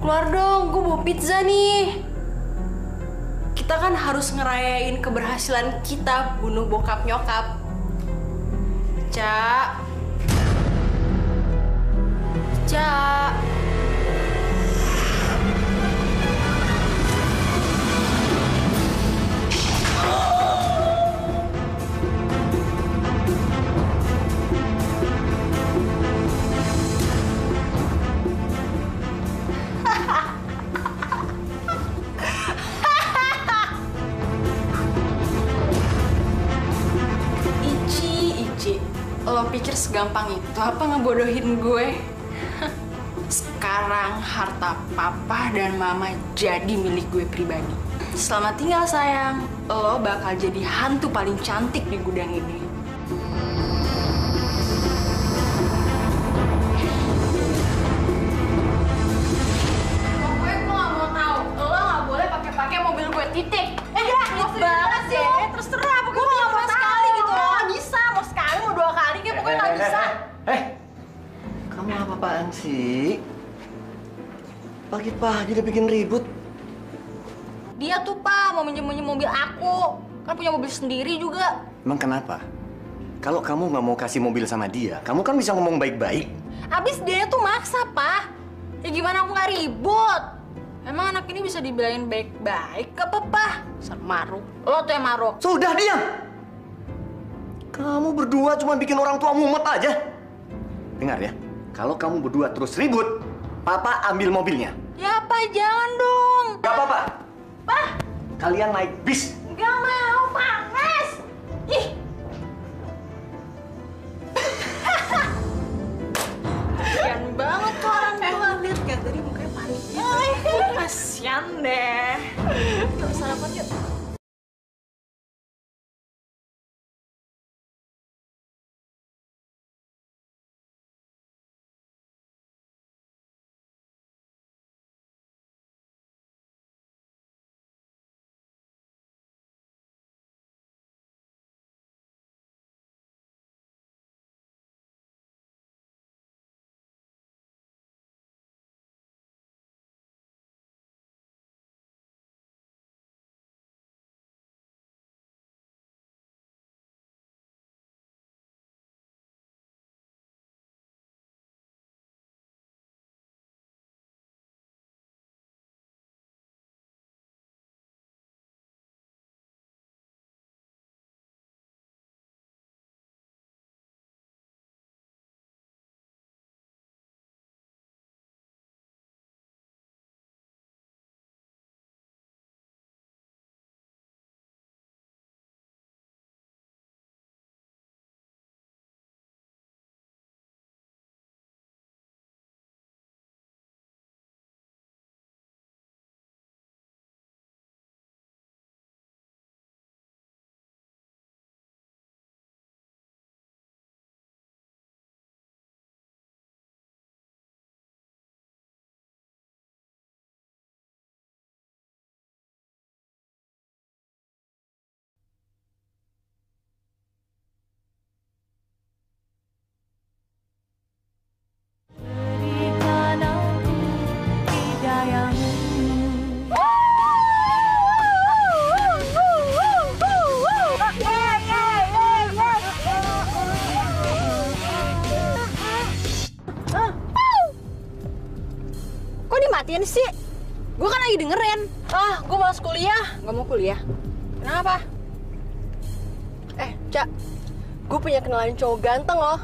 Keluar dong, gue mau pizza nih. Kita kan harus ngerayain keberhasilan kita bunuh bokap nyokap. Cak. Cak. Lo pikir segampang itu apa ngebodohin gue? Sekarang harta papa dan mama jadi milik gue pribadi. Selamat tinggal sayang, lo bakal jadi hantu paling cantik di gudang ini. Pokoknya gue gak mau tahu, lo gak boleh pakai mobil gue, titik. Ya, banget sih. Terus terang, Gue gak mau sekali gitu. Gak bisa, mau sekali, mau 2 kali, kayak pokoknya gak bisa. Kamu apa-apaan sih? Pagi-pagi udah bikin ribut. Dia tuh, Pak, mau minjem mobil aku. Kan punya mobil sendiri juga. Emang kenapa? Kalau kamu nggak mau kasih mobil sama dia, kamu kan bisa ngomong baik-baik. Habis dia tuh maksa, Pak. Ya gimana aku nggak ribut? Emang anak ini bisa dibilangin baik-baik ke Papa? Dasar maruk. Lo tuh yang maruk. Sudah, diam! Kamu berdua cuma bikin orang tua mumet aja. Dengar ya, kalau kamu berdua terus ribut, Papa ambil mobilnya. Ya, Pak, jangan dong. Gak apa-apa. Pak! Kalian naik bis. Gak mau, panas! Ih! Kasian banget tuh orang tua. Lihat kan tadi mukanya panik gitu. Kasian deh. Kita sarapan yuk. Matiin sih. Gue kan lagi dengerin. Gue malas kuliah. Gak mau kuliah. Kenapa? Cak. Gue punya kenalan cowok ganteng loh.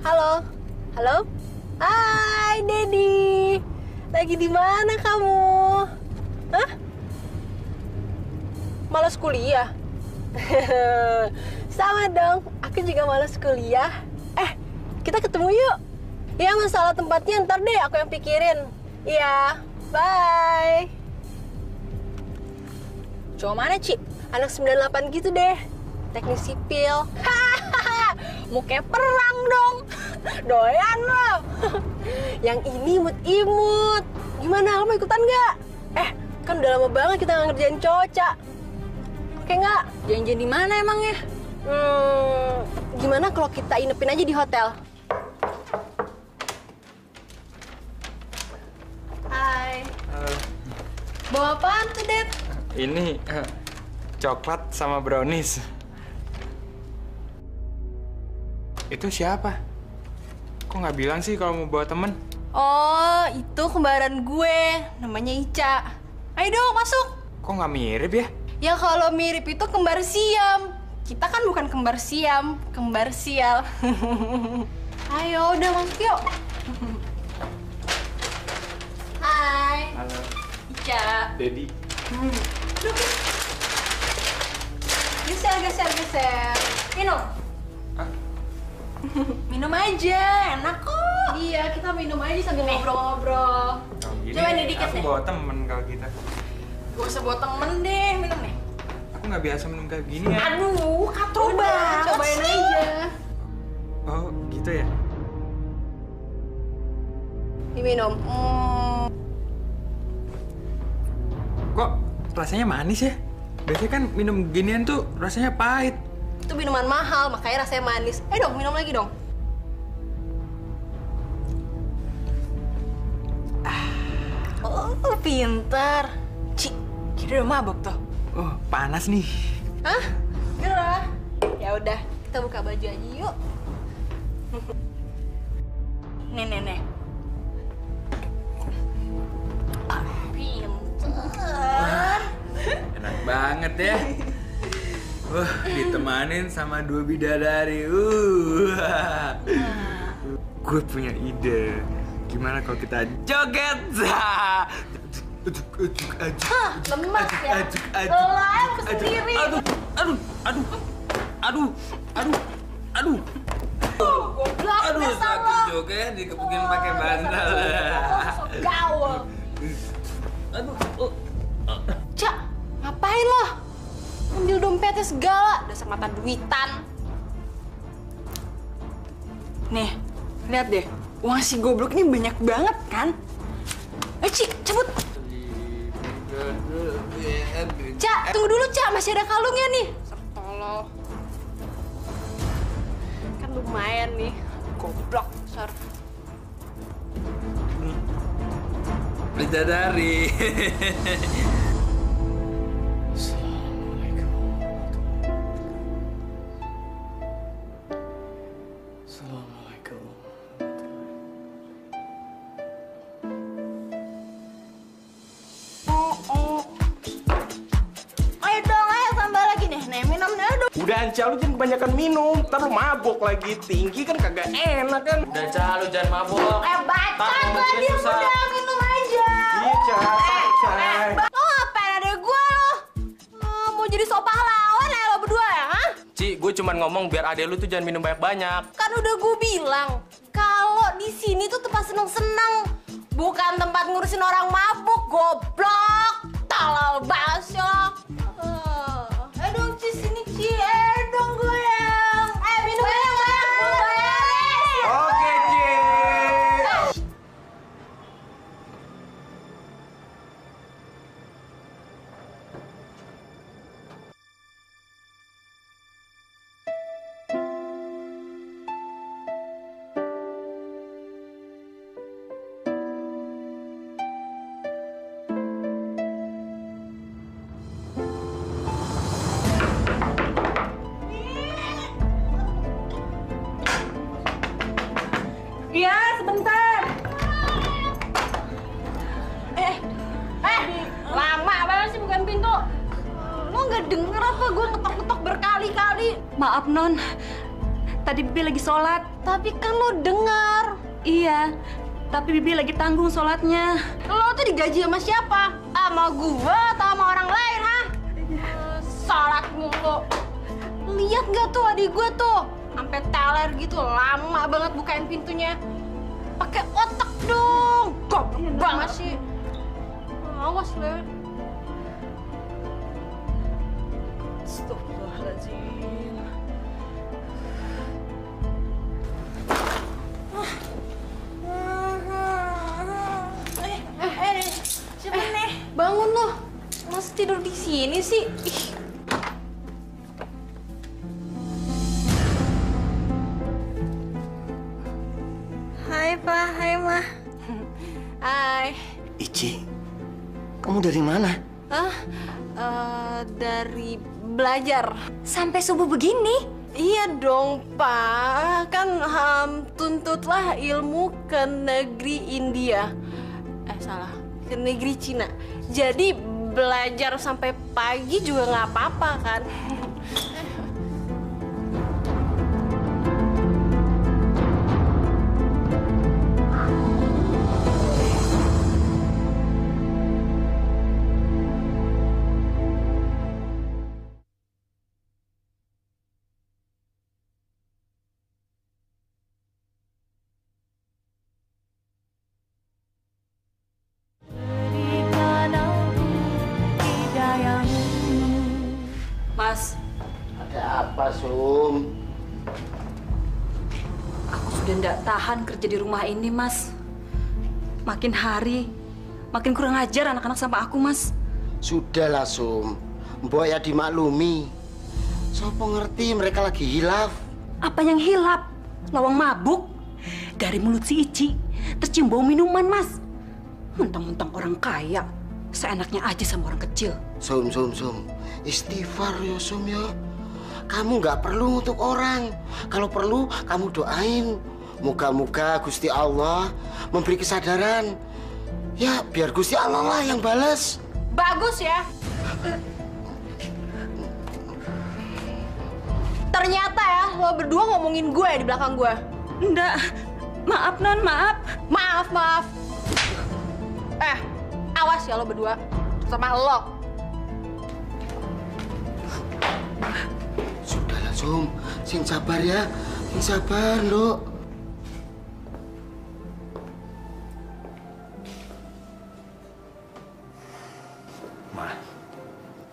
Halo. Halo? Hai, Dedi. Lagi di mana kamu? Hah? Malas kuliah? Sama dong. Aku juga malas kuliah. Kita ketemu yuk. Ya, masalah tempatnya ntar deh aku yang pikirin. Iya, bye. Cowok mana, Ci? Anak 98 gitu deh. Teknik sipil. Mukanya perang dong. Doyan lo. Yang ini imut-imut. Gimana, lo mau ikutan nggak? Kan udah lama banget kita nggak ngerjain cowok, Cak. Oke nggak? Janjian di mana emangnya? Gimana kalau kita inepin aja di hotel? Hai. Bawa apaan tuh, Det? Ini coklat sama brownies. Itu siapa? Kok nggak bilang sih kalau mau bawa temen? Oh, itu kembaran gue. Namanya Ica. Ayo dong, masuk. Kok nggak mirip ya? Ya kalau mirip itu kembar siam. Kita kan bukan kembar siam, kembar sial. Ayo, udah masuk yuk. Hai. Halo. Ica. Dedi. Duduk. Geser. Minum. Hah? Minum aja, enak kok. Iya, kita minum aja sambil ngobrol-ngobrol. Oh, gini, Coba nih dikit aku nih. bawa temen kalau kita. Gak usah bawa temen deh, minum nih. Aku nggak biasa minum kayak gini ya. Aduh, katro banget. Cobain aja. Oh, gitu ya? Diminum. Kok rasanya manis ya? Biasanya kan minum ginian tuh rasanya pahit. Itu minuman mahal, makanya rasanya manis. Dong, minum lagi dong. Oh, pintar. Ci, kira udah mabok tuh. Oh, panas nih. Hah? Gerah. Ya udah, kita buka baju aja yuk. Nih. Pintar. Enak banget ya. Wah, ditemanin sama 2 bidadari. Gue punya ide. Gimana kalau kita joget? Lemas ya. Lelah, aku sendiri. Aduh. Goblok, dasar lo. Takut joget dikepukin pakai bandal. Sok gaul. Cak, ngapain lo? Ambil dompetnya segala, dasar mata duitan. Nih, lihat deh. Uang si goblok ini banyak banget kan? Ci, cabut. Cak, tunggu dulu, Cak. Masih ada kalungnya nih. Tolong. Kan lumayan nih. Goblok, besar. Bidadari. Assalamualaikum. Ayo dong, ayo tambah lagi nih. Nih, minum nih, aduh. Udah Anca, lu jangan kebanyakan minum, ntar lu mabok lagi. Tinggi kan kagak enak kan. Udah, Ca, lu jangan mabok. Bacot Ntar lah, obatnya dia susah. udah minum aja. Iya, Ca, Ca. Lo ngapain ada gue lo? Mau jadi so pahlawan ya lo berdua ya, hah? Ci, gue cuman ngomong biar adek lu tuh jangan minum banyak-banyak. Kan udah gue bilang, kalau di sini tuh tempat seneng-seneng, bukan tempat ngurusin orang mabuk, goblok. Tolol banget sih lo. Ayo dong, Ci, sini, Ci. Ayo dong, goyang. Minum goyang. Oke, Ci. Iya, sebentar. Lama banget sih bukan pintu. Lo nggak denger apa gue ngetok-ngetok berkali-kali? Maaf, Non. Tadi Bibi lagi sholat. Tapi kan lo denger. Iya, tapi Bibi lagi tanggung sholatnya. Lo tuh digaji sama siapa? Sama gue atau sama orang lain, ha? Sholat mulu. Lihat nggak tuh adik gue tuh? Sampai teler gitu, lama banget bukain pintunya. Pakai otak dong. Goblok banget sih. Awas lo. Astagfirullahaladzim. Bangun lo. Masih tidur di sini sih? Ih. Hai, Pa. Hai, Ma. Hai. Ici, Kamu dari mana? Dari belajar. Sampai subuh begini? Iya dong, Pak. Kan tuntutlah ilmu ke negeri India. Salah. Ke negeri Cina. Jadi belajar sampai pagi juga nggak apa-apa kan? Mas, Ada apa, Sum? Aku sudah tidak tahan kerja di rumah ini, Mas. Makin hari, makin kurang ajar anak-anak sama aku, Mas. Sudahlah, Sum. Mbok ya dimaklumi. Sopo ngerti mereka lagi hilaf. Apa yang hilap? Lawang mabuk? Dari mulut si Ici, tercium bau minuman, Mas. Mentang-mentang orang kaya, seenaknya aja sama orang kecil. Sum. Istighfar ya, Sum ya. Kamu nggak perlu untuk orang. Kalau perlu, kamu doain. Moga-moga Gusti Allah memberi kesadaran. Ya, biar Gusti Allah lah yang balas. Bagus ya. Ternyata ya, lo berdua ngomongin gue di belakang gue. Enggak, maaf, Non, maaf. Maaf. Awas ya lo berdua. Sama lo. Sudahlah, Sum. Sing sabar ya. Sing sabar, Nduk. Ma,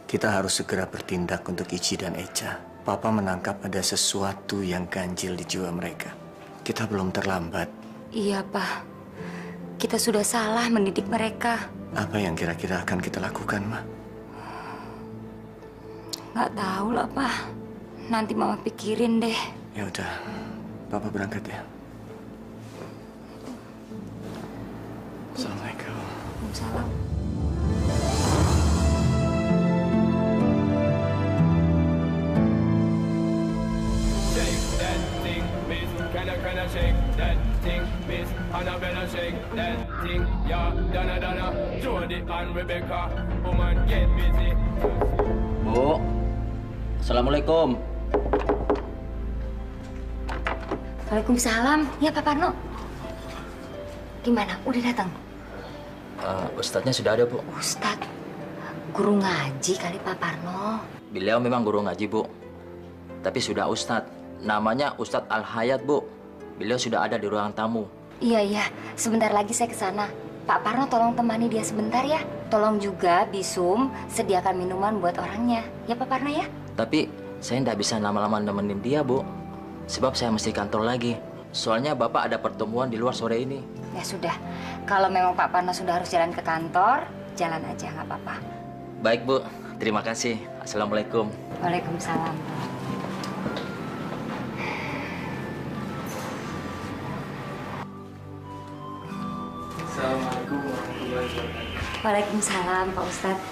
kita harus segera bertindak untuk Ici dan Echa. Papa menangkap ada sesuatu yang ganjil di jiwa mereka. Kita belum terlambat. Iya, Pak. Kita sudah salah mendidik mereka. Apa yang kira-kira akan kita lakukan, Ma? Nggak tahu lah, Pak. Nanti Mama pikirin deh. Ya udah, Papa berangkat ya. Assalamualaikum. Waalaikumsalam. Shake that thing, miss. Can I shake that thing, miss? Annabella shake that thing, yeah. Donna, Jody and Rebecca, woman get busy. Bu, Assalamualaikum. Waalaikumsalam. Ya, Pak Parno. Gimana? Udah datang? Ustadznya sudah ada, Bu. Ustadz? Guru ngaji kali, Pak Parno. Beliau memang guru ngaji, Bu. Tapi sudah Ustadz. Namanya Ustadz Al-Hayat, Bu. Beliau sudah ada di ruang tamu. Iya. Sebentar lagi saya ke sana. Pak Parno tolong temani dia sebentar ya. Tolong juga Bisum sediakan minuman buat orangnya. Ya, Pak Parno ya? Tapi saya tidak bisa lama-lama nemenin dia, Bu. Sebab saya mesti kantor lagi. Soalnya Bapak ada pertemuan di luar sore ini. Ya sudah. Kalau memang Pak Parno sudah harus jalan ke kantor, jalan aja, nggak apa-apa. Baik, Bu. Terima kasih. Assalamualaikum. Waalaikumsalam. Assalamualaikum warahmatullahi wabarakatuh. Waalaikumsalam, Pak Ustadz.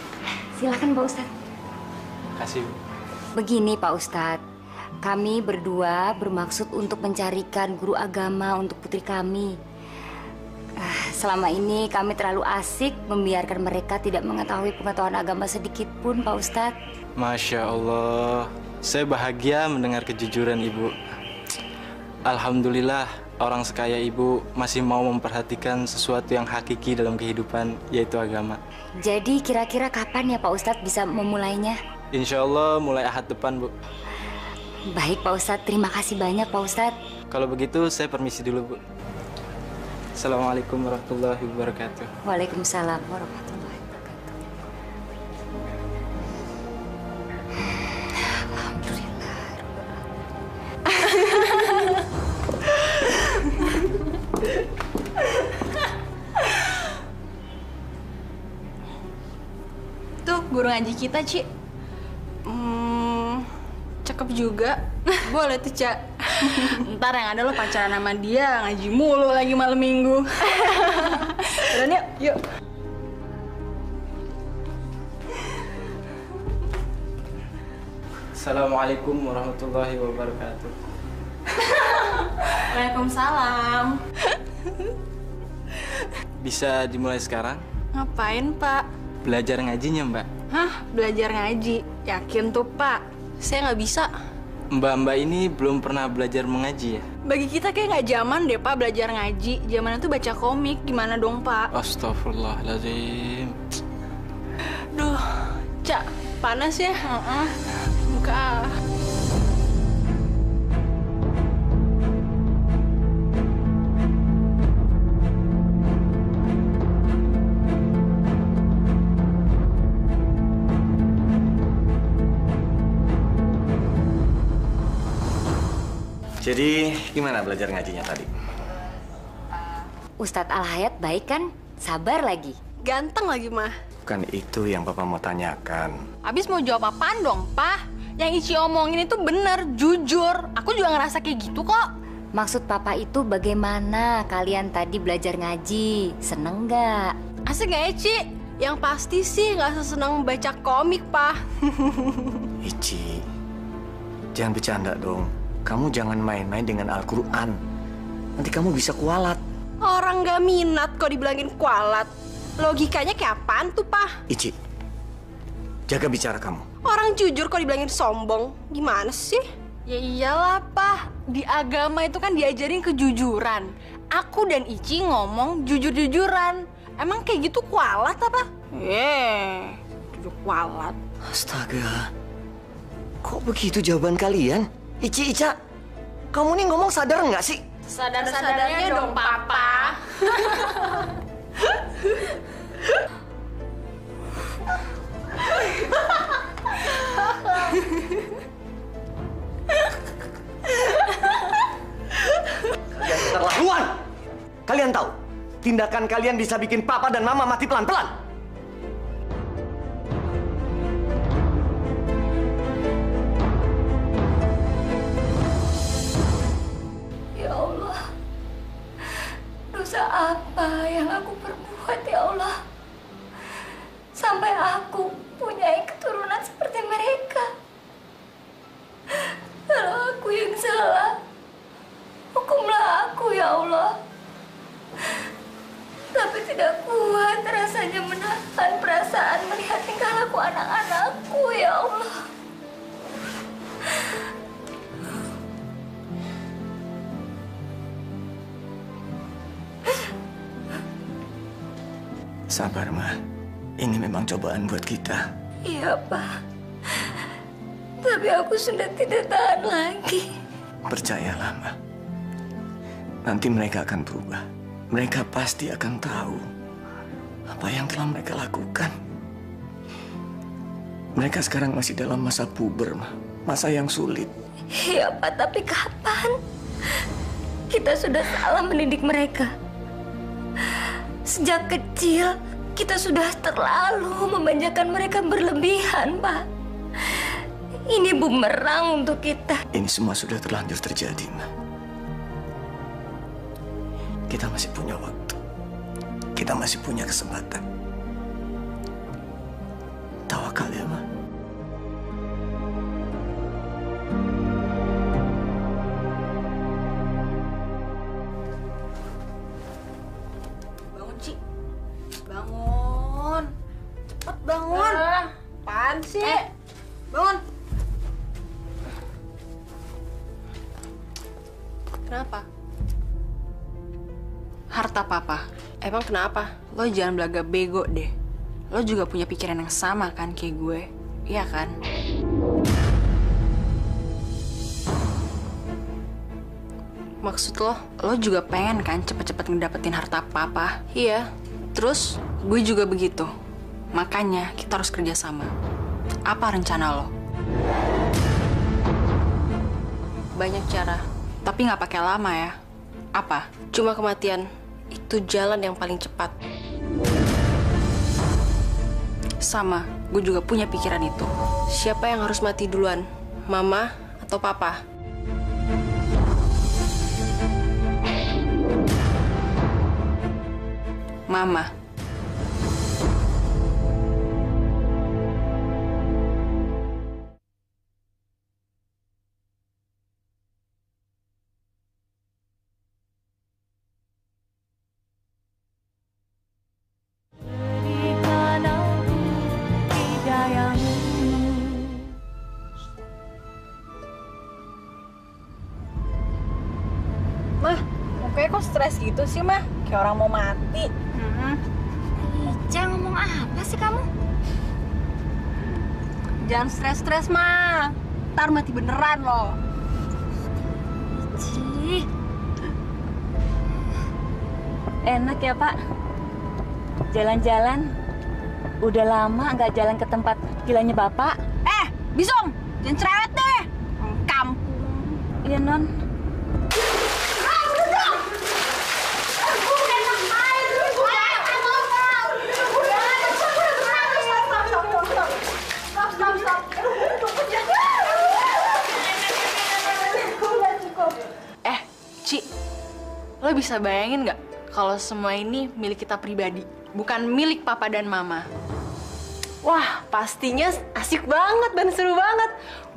Silakan, Pak Ustadz. Kasih, Bu. Begini, Pak Ustadz. Kami berdua bermaksud untuk mencarikan guru agama untuk putri kami. Selama ini kami terlalu asik membiarkan mereka tidak mengetahui pengetahuan agama sedikit pun, Pak Ustadz. Masya Allah, saya bahagia mendengar kejujuran Ibu. Alhamdulillah, orang sekaya Ibu masih mau memperhatikan sesuatu yang hakiki dalam kehidupan, yaitu agama. Jadi kira-kira kapan ya Pak Ustadz bisa memulainya? Insya Allah mulai Ahad depan, Bu. Baik, Pak Ustadz. Terima kasih banyak, Pak Ustadz. Kalau begitu, saya permisi dulu, Bu. Assalamualaikum warahmatullahi wabarakatuh. Waalaikumsalam warahmatullahi wabarakatuh. Alhamdulillah. Tuh, guru ngaji kita, Ci. Cakep juga. Boleh tuh, Ca. Ntar yang ada lo pacaran sama dia, ngaji mulu lagi malam minggu. Udah yuk. Assalamualaikum warahmatullahi wabarakatuh. Waalaikumsalam. Bisa dimulai sekarang? Ngapain, Pak? Belajar ngajinya, Mbak. Hah? Belajar ngaji? Yakin tuh, Pak? Saya nggak bisa. Mbak-mbak ini belum pernah belajar mengaji ya? Bagi kita kayak nggak zaman deh, Pak, belajar ngaji. Zamannya tuh baca komik. Gimana dong, Pak? Astagfirullahaladzim. Duh, Cak, panas ya? Buka. Jadi gimana belajar ngajinya tadi? Ustadz Al-Hayat baik kan? Sabar lagi. Ganteng lagi, Mah. Bukan itu yang Papa mau tanyakan. Abis mau jawab apaan dong, Pak? Yang Ici omongin itu bener, jujur. Aku juga ngerasa kayak gitu kok. Maksud Papa itu bagaimana kalian tadi belajar ngaji? Seneng nggak? Asik nggak ya, Ci? Yang pasti sih nggak sesenang baca komik, Pak. Ici, jangan bercanda dong. Kamu jangan main-main dengan Al-Quran. Nanti kamu bisa kualat. Orang nggak minat kok dibilangin kualat. Logikanya kayak apaan tuh, Pak? Ici, jaga bicara kamu. Orang jujur kok dibilangin sombong. Gimana sih? Ya iyalah, Pak. Di agama itu kan diajarin kejujuran. Aku dan Ici ngomong jujur-jujuran. Emang kayak gitu kualat apa? Jujur kualat. Astaga, kok begitu jawaban kalian? Ici, Ica, kamu nih ngomong sadar nggak sih? Sadar-sadarnya dong, Papa. Kalian keterlaluan! Kalian tahu, tindakan kalian bisa bikin Papa dan Mama mati pelan-pelan. Ya Allah, dosa apa yang aku perbuat ya Allah? Sampai aku punya keturunan seperti mereka. Kalau aku yang salah, hukumlah aku ya Allah. Tapi tidak kuat rasanya menahan perasaan melihat tingkah laku anak-anakku ya Allah. Sabar, Ma. Ini memang cobaan buat kita. Iya, Pak. Tapi aku sudah tidak tahan lagi. Percayalah, Ma. Nanti mereka akan berubah. Mereka pasti akan tahu apa yang telah mereka lakukan. Mereka sekarang masih dalam masa puber, Ma. Masa yang sulit. Iya, Pak. Tapi kapan? Kita sudah salah mendidik mereka. Sejak kecil, kita sudah terlalu memanjakan mereka berlebihan, Pak. Ini bumerang untuk kita. Ini semua sudah terlanjur terjadi, Ma. Kita masih punya waktu. Kita masih punya kesempatan. Tawakal ya, Ma. Bangun, Ci. Bangun. Cepet bangun. Apaan sih? Bangun. Kenapa? Harta Papa. Emang kenapa? Lo jangan belaga bego deh. Lo juga punya pikiran yang sama kan kayak gue. Iya kan? Maksud lo juga pengen kan cepet-cepet ngedapetin harta Papa? Iya. Terus gue juga begitu. Makanya kita harus kerja sama. Apa rencana lo? Banyak cara, tapi nggak pakai lama ya. Apa? Cuma kematian. Itu jalan yang paling cepat. Sama, gue juga punya pikiran itu. Siapa yang harus mati duluan? Mama atau Papa? Mama. stres gitu sih, mah? Kayak orang mau mati. Ica, ngomong apa sih kamu? Jangan stres-stres, mah. Ntar mati beneran loh. Ih. Enak ya, Pak? Jalan-jalan. Udah lama nggak jalan ke tempat vilanya Bapak. Bisung, jangan cerewet deh. Kampung. Iya, Non. Ci, lo bisa bayangin nggak kalau semua ini milik kita pribadi, bukan milik papa dan mama? Wah, pastinya asik banget dan seru banget.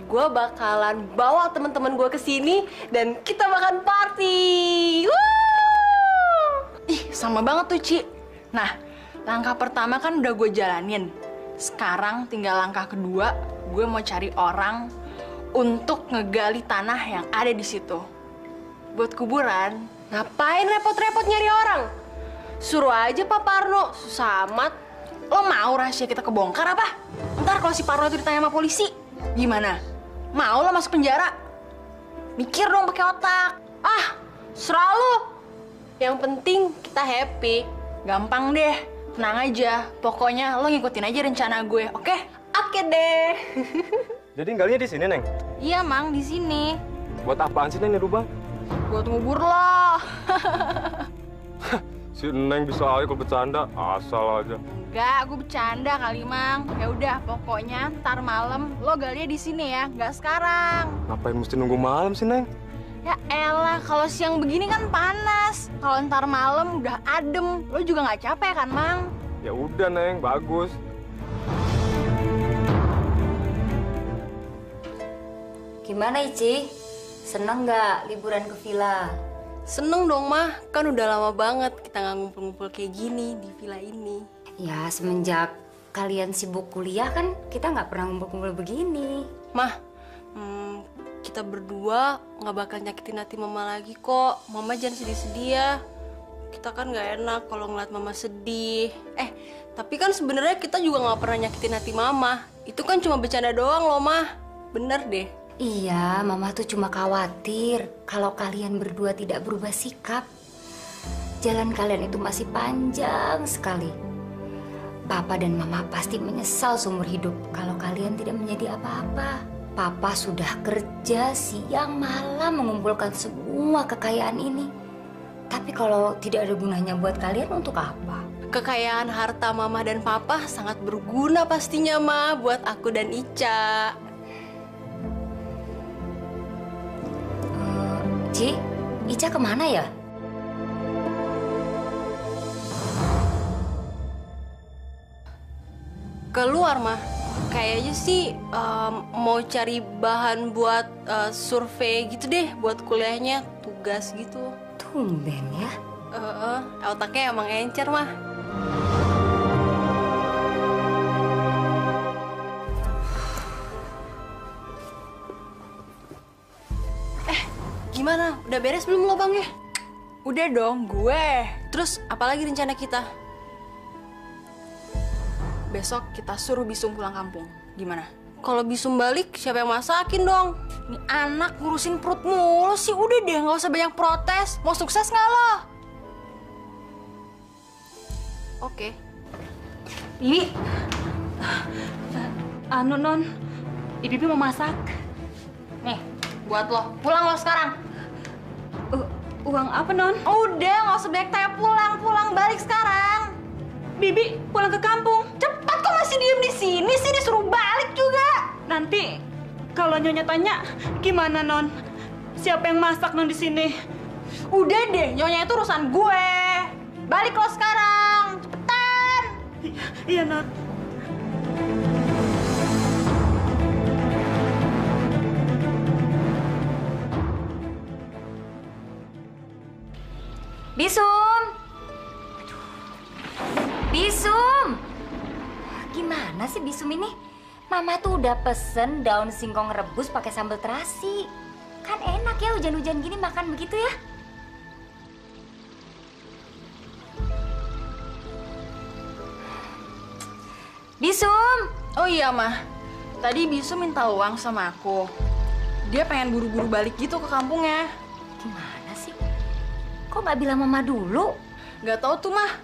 Gue bakalan bawa teman-teman gue ke sini dan kita makan party. Woo! Ih, sama banget tuh, Ci. Nah, langkah pertama kan udah gue jalanin. Sekarang tinggal langkah kedua, gue mau cari orang untuk ngegali tanah yang ada di situ. Buat kuburan. Ngapain repot-repot nyari orang? Suruh aja Pak Parno, susah amat. Lo mau rahasia kita kebongkar apa? Ntar kalau si Parno itu ditanya sama polisi, gimana? Mau lo masuk penjara? Mikir dong pakai otak. Serah lo. Yang penting kita happy. Gampang deh, tenang aja. Pokoknya lo ngikutin aja rencana gue, oke? Oke deh. Jadi tinggalnya di sini, Neng? Iya, Mang, di sini. Buat apaan sih, Neng, di rumah? Buat ngubur lo. Si Neng bisa aja kalau bercanda, asal aja. Enggak, gue bercanda kali, Mang. Ya udah, pokoknya ntar malam lo galinya di sini ya, nggak sekarang. Ngapain mesti nunggu malam sih, Neng? Ya elah, kalau siang begini kan panas. Kalau ntar malam udah adem, lo juga nggak capek kan, Mang? Ya udah, Neng, bagus. Gimana, Ici? Seneng nggak liburan ke villa? Seneng dong, Mah. Kan udah lama banget kita nggak ngumpul-ngumpul kayak gini di villa ini. Ya, semenjak kalian sibuk kuliah kan kita nggak pernah ngumpul-ngumpul begini. Mah, kita berdua nggak bakal nyakitin hati Mama lagi kok. Mama jangan sedih-sedih ya. Kita kan nggak enak kalau ngeliat Mama sedih. Tapi kan sebenarnya kita juga nggak pernah nyakitin hati Mama. Itu kan cuma bercanda doang loh, Mah. Bener deh. Iya, Mama tuh cuma khawatir kalau kalian berdua tidak berubah sikap. Jalan kalian itu masih panjang sekali. Papa dan Mama pasti menyesal seumur hidup kalau kalian tidak menjadi apa-apa. Papa sudah kerja siang malam mengumpulkan semua kekayaan ini. Tapi kalau tidak ada gunanya buat kalian, untuk apa? Kekayaan harta Mama dan Papa sangat berguna pastinya, Ma, buat aku dan Ica. Ci, Ica kemana ya? Keluar, Mah. Kayaknya sih mau cari bahan buat survei gitu deh, buat kuliahnya, tugas gitu. Tumben ya. Otaknya emang encer, Mah. Gimana? Udah beres belum lobangnya? Udah dong, gue. Terus apalagi rencana kita? Besok kita suruh Bisung pulang kampung. Gimana? Kalau Bisung balik, siapa yang masakin dong? Nih anak ngurusin perut mulu sih. Udah deh, nggak usah banyak protes. Mau sukses nggak lo? Oke. Bibi, Non, Bibi mau masak. Nih, buat lo. Pulang lo sekarang. Uang apa, Non? Udah, nggak usah banyak tanya. Pulang balik sekarang. Bibi pulang ke kampung. Cepat, kok masih diem di sini sih? Disuruh balik juga. Nanti kalau Nyonya tanya, gimana, Non? Siapa yang masak, Non, di sini? Udah deh, Nyonya itu urusan gue. Balik lo sekarang, cepetan. Iya, Non. Bisum! Bisum! Gimana sih Bisum ini? Mama tuh udah pesen daun singkong rebus pakai sambal terasi. Kan enak ya hujan-hujan gini makan begitu ya? Bisum! Oh iya, Mah. Tadi Bisu minta uang sama aku. Dia pengen buru-buru balik gitu ke kampungnya. Gimana sih? Kok nggak bilang mama dulu? Gak tau tuh, Mah.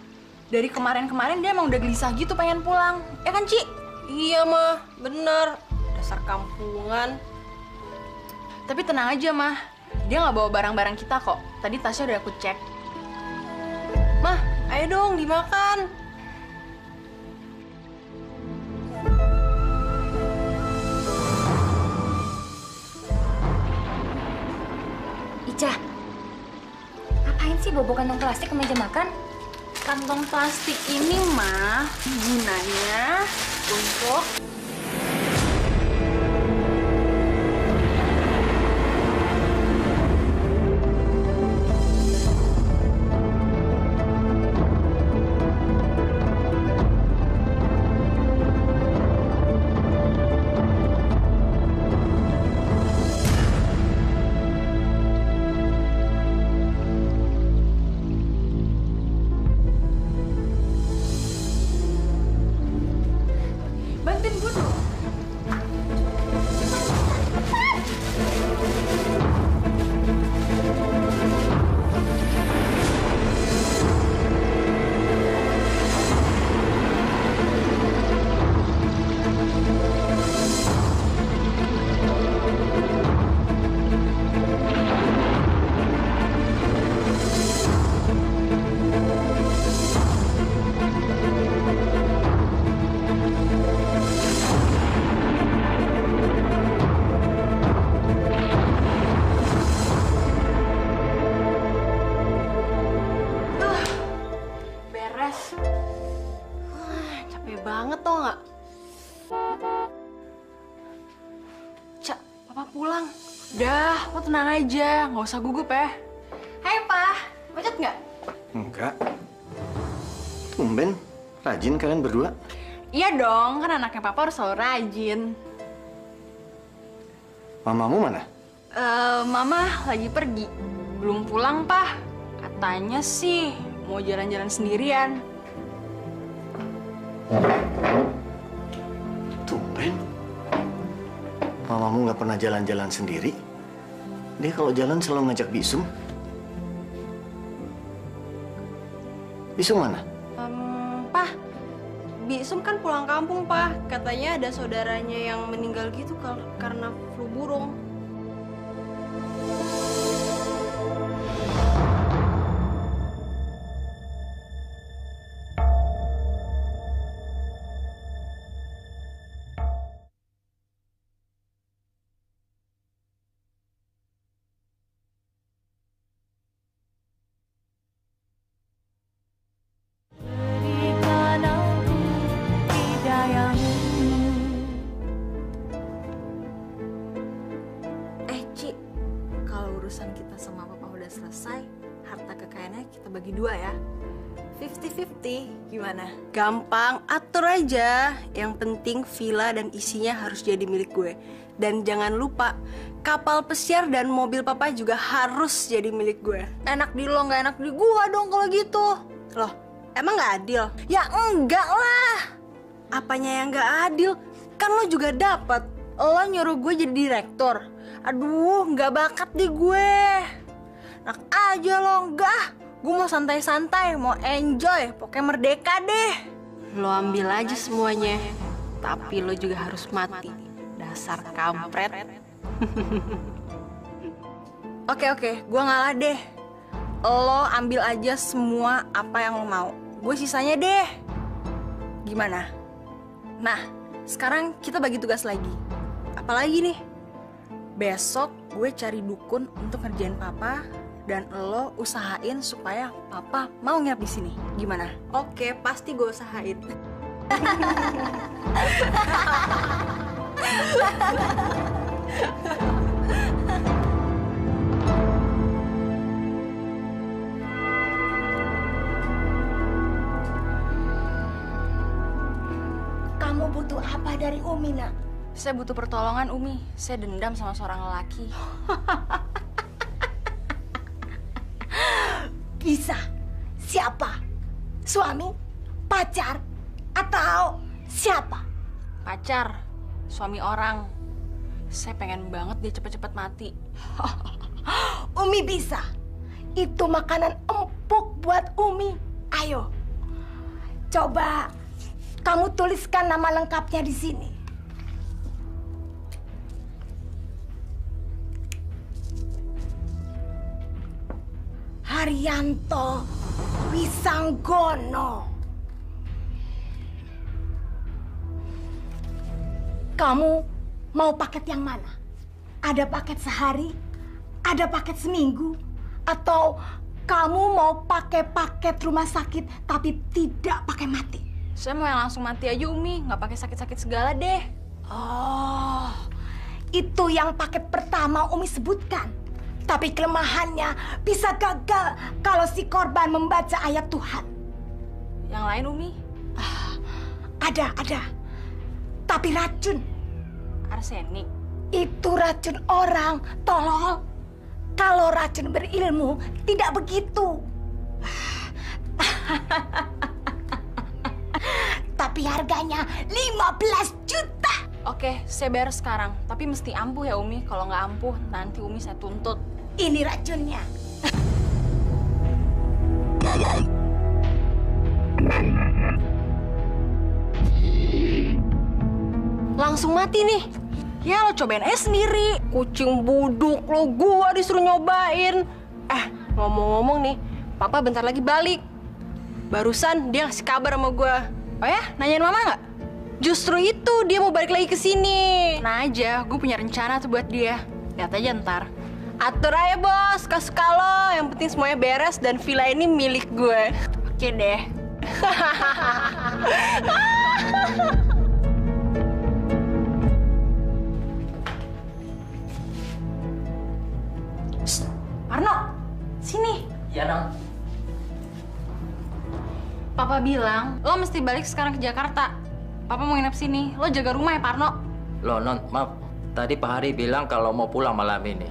Dari kemarin-kemarin dia emang udah gelisah gitu pengen pulang. Ya kan, Ci? Iya, Mah. Bener. Dasar kampungan. Tapi tenang aja, Mah. Dia nggak bawa barang-barang kita kok. Tadi tasnya udah aku cek. Mah, ayo dong dimakan. Ica, ngapain sih bawa kantong plastik ke meja makan? Kantong plastik ini, Mah, gunanya untuk... Bantuin gue dong. Beres. Capek banget tau nggak? Cak, Papa pulang. Udah, lo tenang aja, nggak usah gugup ya. Hai, Pa. Macet nggak? Enggak. Tumben, rajin kalian berdua. Iya dong, kan anaknya Papa harus selalu rajin. Mamamu mana? Mama lagi pergi. Belum pulang, Pa. Katanya sih mau jalan-jalan sendirian. Tumben. Mamamu nggak pernah jalan-jalan sendiri. Dia kalau jalan selalu ngajak Bisum. Bisum mana? Pa, Bisum kan pulang kampung, Pa. Katanya ada saudaranya yang meninggal gitu karena flu burung. Ci, kalau urusan kita sama Papa udah selesai, harta kekayaannya kita bagi 2 ya. 50-50, gimana? Gampang, atur aja. Yang penting villa dan isinya harus jadi milik gue. Dan jangan lupa, kapal pesiar dan mobil Papa juga harus jadi milik gue. Enak di lo, nggak enak di gue dong kalau gitu. Loh, emang nggak adil? Ya enggak lah. Apanya yang nggak adil? Kan lo juga dapat. Lo nyuruh gue jadi direktur. Aduh, nggak bakat deh gue. Enak aja lo, enggak. Gue mau santai-santai, mau enjoy, pokoknya merdeka deh. Lo ambil aja semuanya, tapi lo juga harus mati. Dasar kampret. Oke, gue ngalah deh. Lo ambil aja semua apa yang lo mau. Gue sisanya deh. Gimana? Nah, sekarang kita bagi tugas lagi. Apalagi nih? Besok gue cari dukun untuk ngerjain Papa dan lo usahain supaya Papa mau nginep di sini. Gimana? Oke, pasti gue usahain. Kamu butuh apa dari Umi, Nak? Saya butuh pertolongan, Umi. Saya dendam sama seorang lelaki. Bisa. Siapa? Suami? Pacar? Atau Siapa? Pacar, suami orang. Saya pengen banget dia cepet-cepet mati. Umi bisa. Itu makanan empuk buat Umi. Ayo, coba kamu tuliskan nama lengkapnya di sini. Haryanto Wisanggono. Kamu mau paket yang mana? Ada paket sehari, ada paket seminggu, atau kamu mau pakai paket rumah sakit tapi tidak pakai mati? Saya mau yang langsung mati aja, Umi. Nggak pakai sakit-sakit segala deh. Oh, itu yang paket pertama Umi sebutkan. Tapi kelemahannya bisa gagal kalau si korban membaca ayat Tuhan. Yang lain, Umi? Ada. Tapi racun. Arsenik. Itu racun orang, tolol. Kalau racun berilmu, tidak begitu. Tapi harganya 15 juta. Oke, saya bayar sekarang. Tapi mesti ampuh ya, Umi. Kalau nggak ampuh, nanti Umi saya tuntut. Ini racunnya. Langsung mati nih. Ya lo cobain aja sendiri. Kucing buduk lo, gua disuruh nyobain. Ngomong-ngomong nih, Papa bentar lagi balik. Barusan dia ngasih kabar sama gua. Oh ya, nanyain Mama nggak? Justru itu dia mau balik lagi ke sini. Nah aja, gue punya rencana tuh buat dia. Lihat aja ntar. Atur aja bos, suka-suka lo. Yang penting semuanya beres dan villa ini milik gue. Oke deh. Parno, sini. Iya, Non. Papa bilang, lo mesti balik sekarang ke Jakarta. Papa mau nginep sini. Lo jaga rumah ya, Parno. Loh, Non, maaf. Tadi Pak Hari bilang kalau mau pulang malam ini.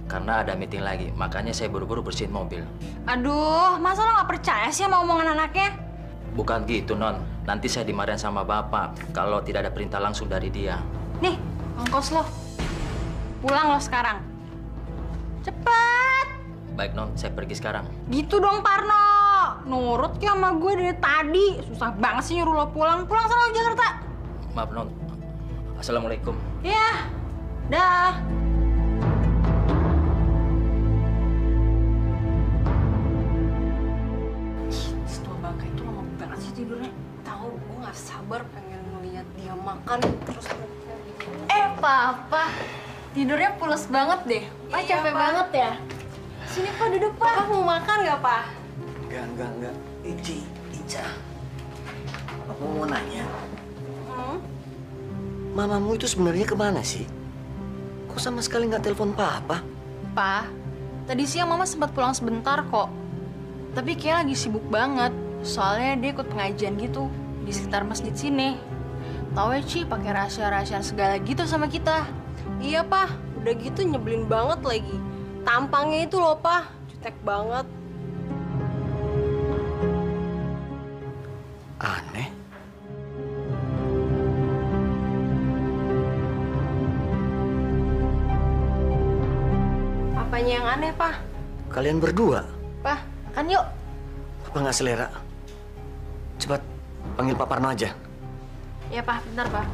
Karena ada meeting lagi, makanya saya buru-buru bersihin mobil. Aduh, masa lo nggak percaya sih sama omongan anaknya? Bukan gitu, Non. Nanti saya dimarahin sama Bapak kalau tidak ada perintah langsung dari dia. Nih, ongkos lo. Pulang lo sekarang. Cepet! Baik, Non. Saya pergi sekarang. Gitu dong, Parno. Nurut ya sama gue dari tadi. Susah banget sih nyuruh lo pulang. Pulang sana ke Jakarta. Maaf, Non. Assalamualaikum. Iya. Dah. Setua bangka itu lama banget sih tidurnya. Tahu, gue nggak sabar pengen ngeliat dia makan terus. Papa. Tidurnya pules banget deh. Pak capek banget ya. Sini Pak, duduk Pak. Papa mau makan nggak Pak? Enggak. Ica. Aku mau nanya. Mamamu itu sebenarnya kemana sih? Kok sama sekali nggak telepon Papa? Pa, tadi siang Mama sempat pulang sebentar kok. Tapi kayak lagi sibuk banget. Soalnya dia ikut pengajian gitu di sekitar masjid sini. Tahu ya Ci, pakai rahasia-rahasiaan segala gitu sama kita. Iya Pak, udah gitu nyebelin banget lagi. Tampangnya itu loh Pak, jutek banget. Aneh. Apanya yang aneh Pak? Kalian berdua? Pak, makan yuk. Papa nggak selera. Cepat panggil Pak Parno aja. Ya Pak, bentar Pak.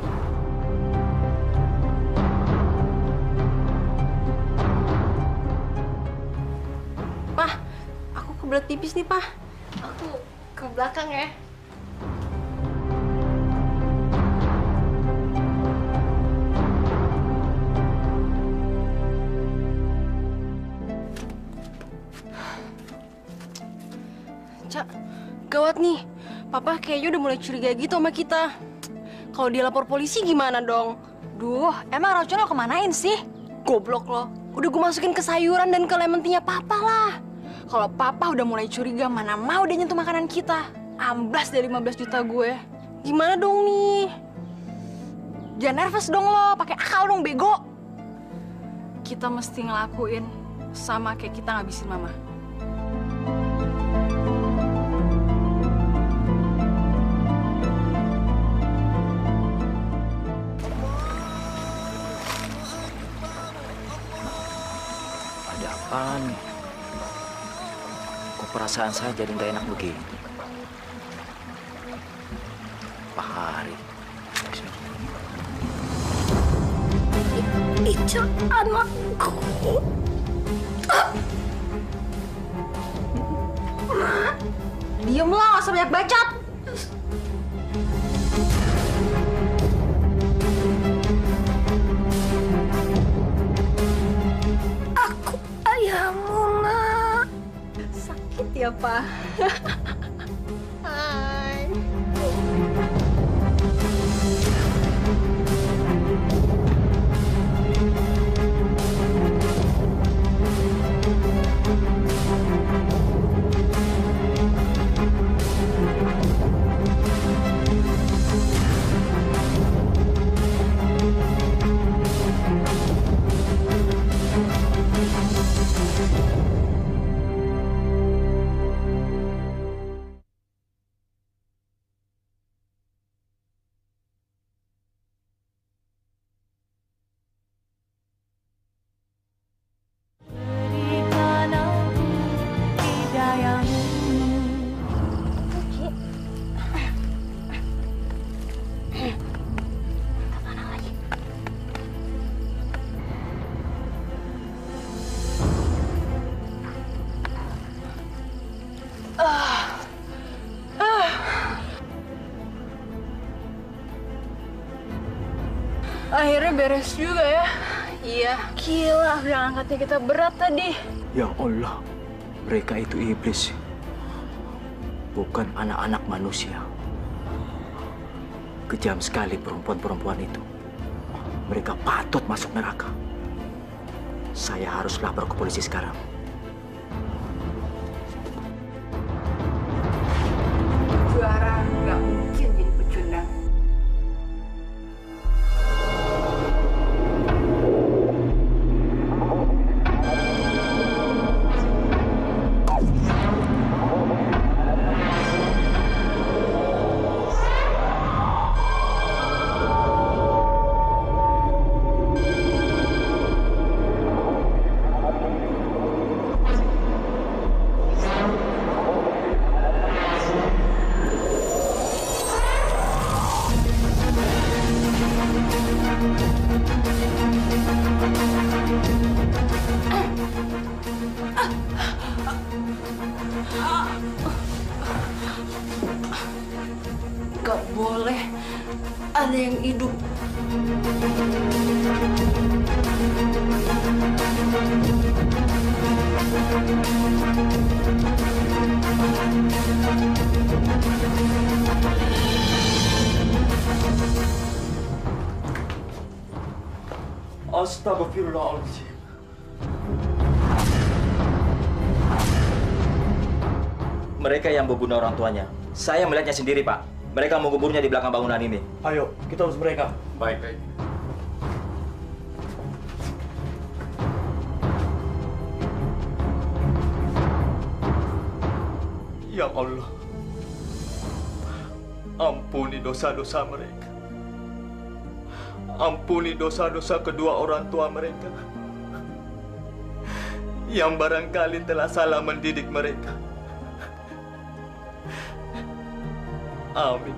Pak, aku kebelet pipis nih Pak. Aku ke belakang ya. Cak, gawat nih. Papa kayaknya udah mulai curiga gitu sama kita. Kalau dia lapor polisi gimana dong? Duh, emang racunnya lo kemanain sih? Goblok lo. Udah gue masukin ke sayuran dan ke lemon tea-nya Papa lah. Kalau Papa udah mulai curiga, mana mau dia nyentuh makanan kita. Amblas dari 15 juta gue. Gimana dong nih? Jangan nervous dong lo, pakai akal dong bego. Kita mesti ngelakuin sama kayak kita ngabisin Mama. perasaan saya jadi nggak enak begini. Pak Hari. Ica anakku. Diem lah, nggak usah banyak bacot. Aku ayahmu, nak. Sakit ya, Pak? Hai. Akhirnya beres juga ya. Iya. Gila, berangkatnya kita berat tadi. Ya Allah, mereka itu iblis. Bukan anak-anak manusia. Kejam sekali perempuan-perempuan itu. Mereka patut masuk neraka. Saya harus lapor ke polisi sekarang. Juara nggak mungkin jadi pecundang. Gak boleh ada yang hidup. Astagfirullahaladzim. Mereka yang membunuh orang tuanya. Saya melihatnya sendiri, Pak. Mereka menguburnya di belakang bangunan ini. Ayo, kita urus mereka. Baik, baik. Ya Allah, ampuni dosa-dosa mereka. Ampuni dosa-dosa kedua orang tua mereka yang barangkali telah salah mendidik mereka. Amin.